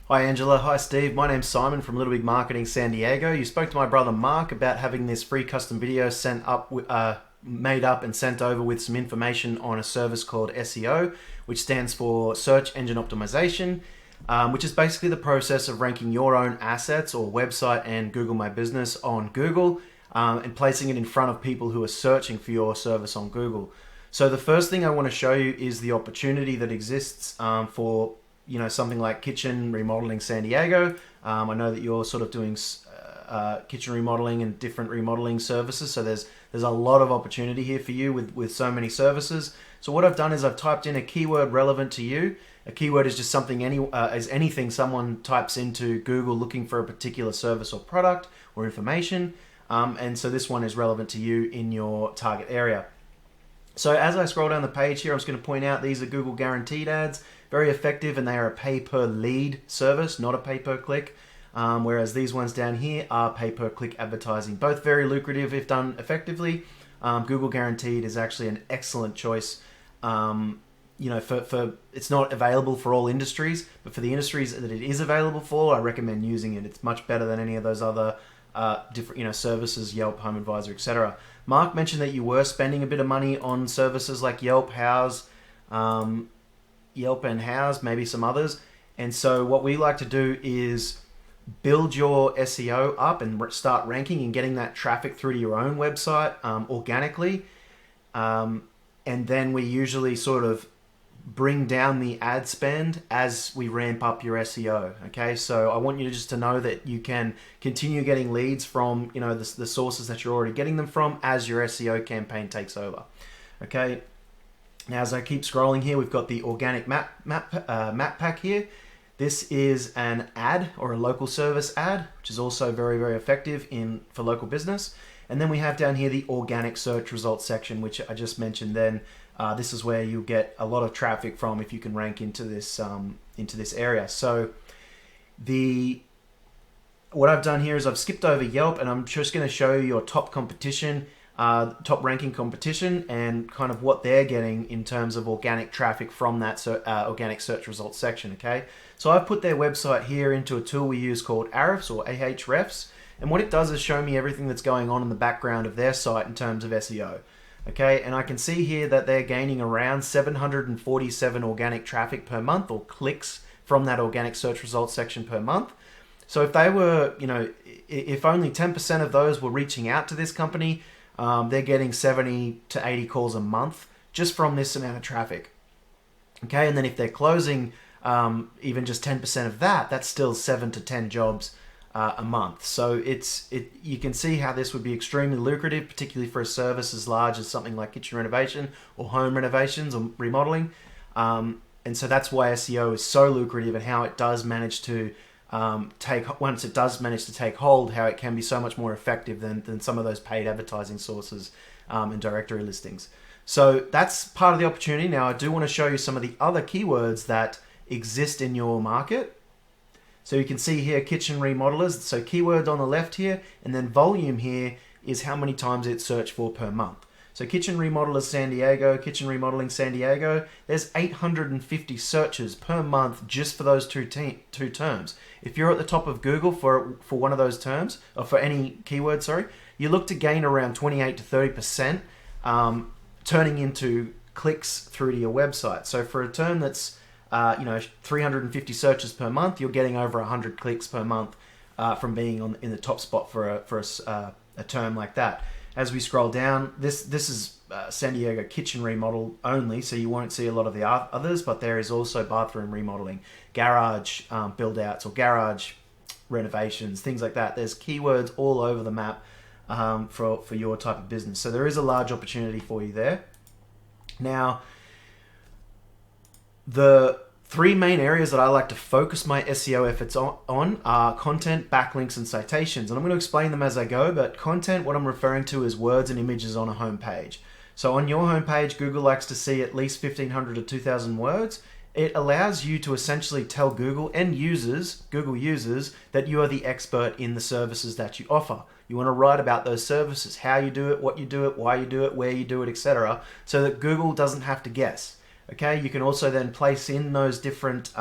Hi Angela, hi Steve. My name's Simon from Little Big Marketing San Diego. You spoke to my brother Mark about having this free custom video made up and sent over with some information on a service called SEO, which stands for Search Engine Optimization, which is basically the process of ranking your own assets or website and Google My Business on Google, and placing it in front of people who are searching for your service on Google. So the first thing I want to show you is the opportunity that exists for something like kitchen remodeling San Diego. I know that you're sort of doing kitchen remodeling and different remodeling services, so there's a lot of opportunity here for you with so many services. So what I've done is I've typed in a keyword relevant to you. A keyword is just something anything someone types into Google looking for a particular service or product or information, and so this one is relevant to you in your target area. So as I scroll down the page here, I'm just going to point out these are Google guaranteed ads, very effective, and they are a pay per lead service, not a pay per click. Whereas these ones down here are pay per click advertising, both very lucrative if done effectively. Google guaranteed is actually an excellent choice. For it's not available for all industries, but for the industries that it is available for, I recommend using it. It's much better than any of those other different services, Yelp, Home Advisor, etc. Mark mentioned that you were spending a bit of money on services like Yelp, Yelp and House, maybe some others. And so what we like to do is build your SEO up and start ranking and getting that traffic through to your own website organically. And then we usually sort of bring down the ad spend as we ramp up your SEO. Okay, so I want you just to know that you can continue getting leads from the sources that you're already getting them from as your SEO campaign takes over. Okay. Now, as I keep scrolling here, we've got the organic map pack here. This is an ad or a local service ad, which is also very, very effective for local business. And then we have down here the organic search results section, which I just mentioned then. This is where you'll get a lot of traffic from if you can rank into this area. So what I've done here is I've skipped over Yelp, and I'm just going to show you your top competition, top ranking competition, and kind of what they're getting in terms of organic traffic from that organic search results section. Okay, so I've put their website here into a tool we use called Ahrefs or Ahrefs, and what it does is show me everything that's going on in the background of their site in terms of SEO. Okay, and I can see here that they're gaining around 747 organic traffic per month, or clicks from that organic search results section per month. So if they were, if only 10% of those were reaching out to this company, they're getting 70 to 80 calls a month just from this amount of traffic. Okay, and then if they're closing even just 10% of that, that's still 7 to 10 jobs a month. So you can see how this would be extremely lucrative, particularly for a service as large as something like kitchen renovation or home renovations or remodeling. And so that's why SEO is so lucrative, and how it does manage to once it does manage to take hold, how it can be so much more effective than some of those paid advertising sources and directory listings. So that's part of the opportunity. Now I do want to show you some of the other keywords that exist in your market. So you can see here kitchen remodelers, so keyword on the left here, and then volume here is how many times it's searched for per month. So kitchen remodelers San Diego, kitchen remodeling San Diego, there's 850 searches per month just for those two terms. If you're at the top of Google for one of those terms, or for any keyword, sorry, you look to gain around 28 to 30%, turning into clicks through to your website. So for a term that's 350 searches per month, you're getting over 100 clicks per month from being in the top spot for a term like that. As we scroll down, this is San Diego kitchen remodel only, so you won't see a lot of the others, but there is also bathroom remodeling, garage build-outs or garage renovations, things like that. There's keywords all over the map for your type of business. So there is a large opportunity for you there. Now, the three main areas that I like to focus my SEO efforts on are content, backlinks, and citations. And I'm going to explain them as I go, but content, what I'm referring to is words and images on a homepage. So on your homepage, Google likes to see at least 1,500 to 2,000 words. It allows you to essentially tell Google users, that you are the expert in the services that you offer. You want to write about those services, how you do it, what you do it, why you do it, where you do it, etc., so that Google doesn't have to guess. Okay, you can also then place in those different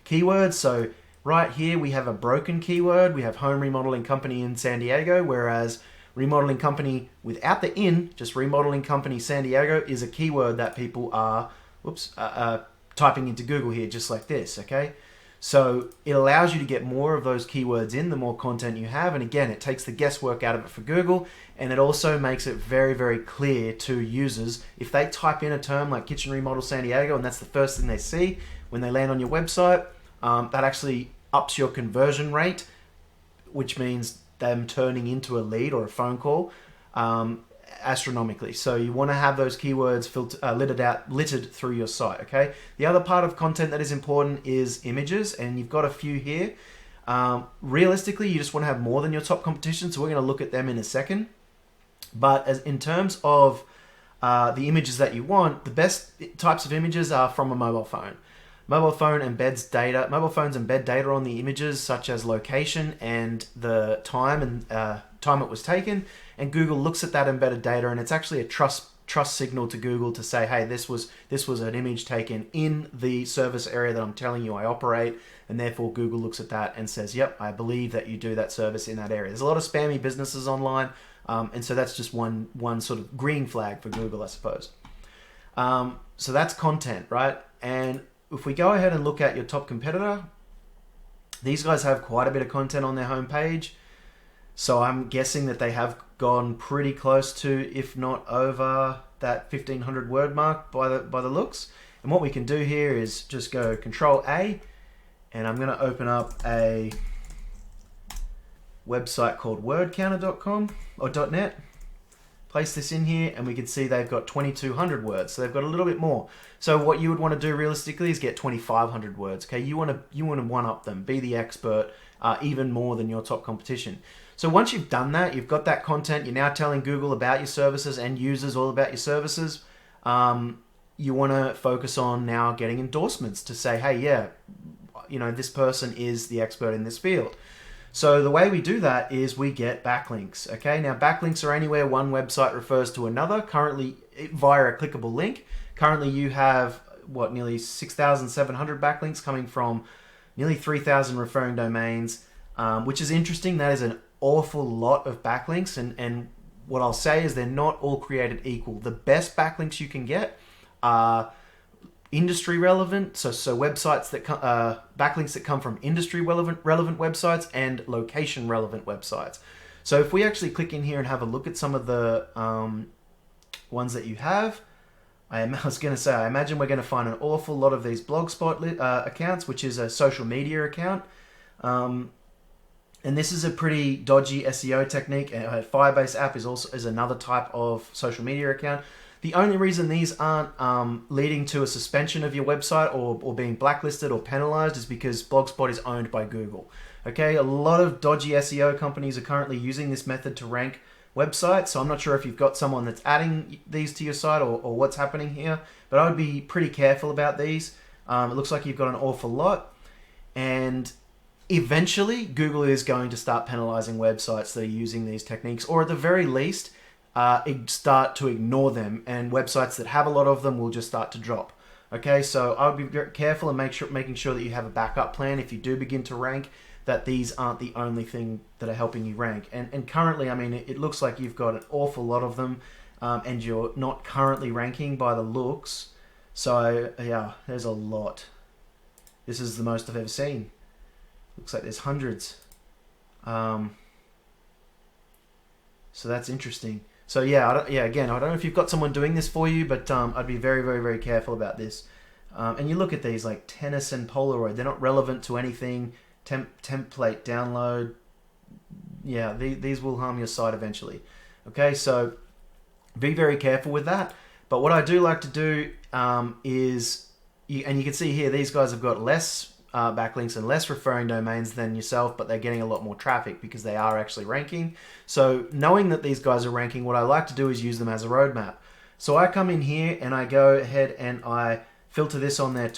keywords. So right here we have a broken keyword. We have home remodeling company in San Diego, whereas remodeling company without the in, just remodeling company San Diego, is a keyword that people are typing into Google here, just like this, okay? So it allows you to get more of those keywords in, the more content you have. And again, it takes the guesswork out of it for Google. And it also makes it very, very clear to users. If they type in a term like kitchen remodel San Diego, and that's the first thing they see when they land on your website, that actually ups your conversion rate, which means them turning into a lead or a phone call astronomically. So you want to have those keywords littered through your site, okay? The other part of content that is important is images, and you've got a few here. Realistically, you just want to have more than your top competition, so we're going to look at them in a second. But in terms of the images that you want, the best types of images are from a mobile phone. Mobile phones embed data on the images, such as location and the time it was taken, and Google looks at that embedded data, and it's actually a trust signal to Google to say, hey, this was an image taken in the service area that I'm telling you I operate, and therefore Google looks at that and says, yep, I believe that you do that service in that area. There's a lot of spammy businesses online, and so that's just one sort of green flag for Google, I suppose. So that's content, right? And if we go ahead and look at your top competitor, these guys have quite a bit of content on their homepage. So I'm guessing that they have gone pretty close to, if not over, that 1,500 word mark by the looks. And what we can do here is just go Control A, and I'm going to open up a website called wordcounter.com or .net. Place this in here, and we can see they've got 2,200 words, so they've got a little bit more. So what you would want to do realistically is get 2,500 words. Okay, you want to one up them, be the expert, even more than your top competition. So once you've done that, you've got that content. You're now telling Google about your services and users all about your services. You want to focus on now getting endorsements to say, hey, yeah, this person is the expert in this field. So the way we do that is we get backlinks, okay? Now, backlinks are anywhere one website refers to another, currently via a clickable link. Currently, you have, nearly 6,700 backlinks coming from nearly 3,000 referring domains, which is interesting. That is an awful lot of backlinks, and what I'll say is they're not all created equal. The best backlinks you can get are industry relevant, so websites that backlinks that come from industry relevant websites and location relevant websites. So if we actually click in here and have a look at some of the ones that you have, I imagine we're going to find an awful lot of these Blogspot accounts, which is a social media account. And this is a pretty dodgy SEO technique. A Firebase app is another type of social media account. The only reason these aren't leading to a suspension of your website or being blacklisted or penalized is because Blogspot is owned by Google. Okay, a lot of dodgy SEO companies are currently using this method to rank websites, so I'm not sure if you've got someone that's adding these to your site or what's happening here, but I would be pretty careful about these. It looks like you've got an awful lot, and eventually Google is going to start penalizing websites that are using these techniques, or at the very least, start to ignore them, and websites that have a lot of them will just start to drop. Okay, so I would be very careful and making sure that you have a backup plan if you do begin to rank, that these aren't the only thing that are helping you rank. And currently, I mean, it looks like you've got an awful lot of them, and you're not currently ranking by the looks. So yeah, there's a lot. This is the most I've ever seen. Looks like there's hundreds. So that's interesting. So yeah, again, I don't know if you've got someone doing this for you, but I'd be very, very, very careful about this. And you look at these like tennis and Polaroid; they're not relevant to anything. Template download. Yeah, these will harm your site eventually. Okay, so be very careful with that. But what I do like to do is, and you can see here, these guys have got less backlinks and less referring domains than yourself, but they're getting a lot more traffic because they are actually ranking. So knowing that these guys are ranking, what I like to do is use them as a roadmap. So I come in here and I go ahead and I filter this on their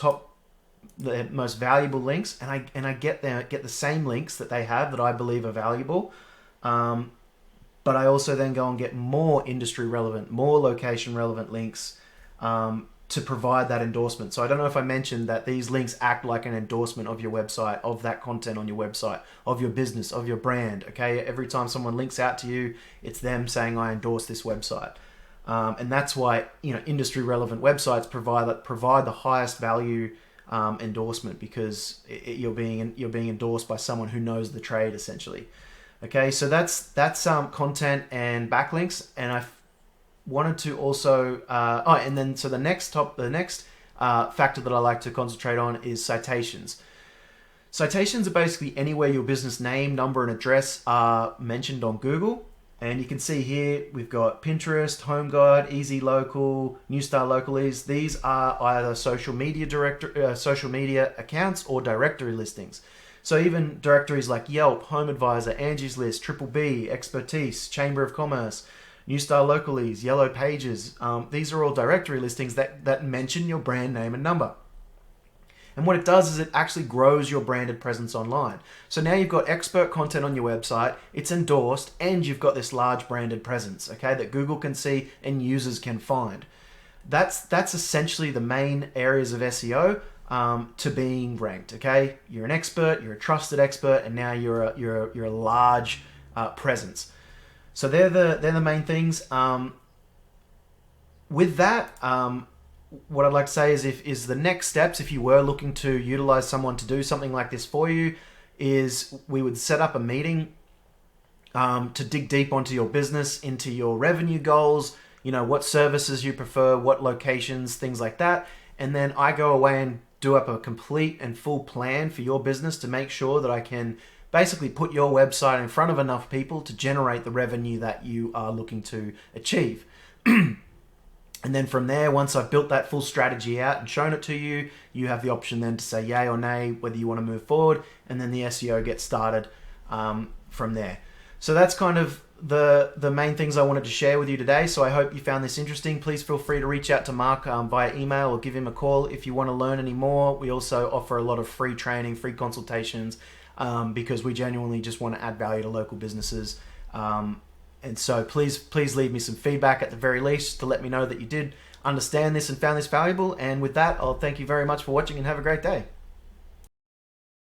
the most valuable links, and I get the same links that they have that I believe are valuable. But I also then go and get more industry relevant, more location relevant links. to provide that endorsement. So I don't know if I mentioned that these links act like an endorsement of your website, of that content on your website, of your business, of your brand. Okay, every time someone links out to you, it's them saying, I endorse this website. And that's why, you know, industry relevant websites provide the highest value endorsement, because you're being endorsed by someone who knows the trade, essentially. Okay, so that's content and backlinks, and I wanted to also the next factor that I like to concentrate on is citations. Citations are basically anywhere your business name, number, and address are mentioned on Google. And you can see here we've got Pinterest, Home Guide, Easy Local, New Star Localese. These are either social media accounts or directory listings. So even directories like Yelp, Home Advisor, Angie's List, Triple B, Expertise, Chamber of Commerce, New Star Localese, Yellow Pages. These are all directory listings that mention your brand name and number. And what it does is it actually grows your branded presence online. So now you've got expert content on your website, it's endorsed, and you've got this large branded presence, okay, that Google can see and users can find. That's essentially the main areas of SEO to being ranked, okay? You're an expert, you're a trusted expert, and now you're a large presence. So they're the main things. With that, what I'd like to say is the next steps, if you were looking to utilize someone to do something like this for you, is we would set up a meeting to dig deep onto your business, into your revenue goals, you know, what services you prefer, what locations, things like that. And then I go away and do up a complete and full plan for your business to make sure that I can basically put your website in front of enough people to generate the revenue that you are looking to achieve. And then from there, once I've built that full strategy out and shown it to you, you have the option then to say yay or nay, whether you want to move forward, and then the SEO gets started from there. So that's kind of the main things I wanted to share with you today. So I hope you found this interesting. Please feel free to reach out to Mark via email or give him a call if you want to learn any more. We also offer a lot of free training, free consultations, because we genuinely just want to add value to local businesses. And so please leave me some feedback at the very least to let me know that you did understand this and found this valuable. And with that, I'll thank you very much for watching and have a great day.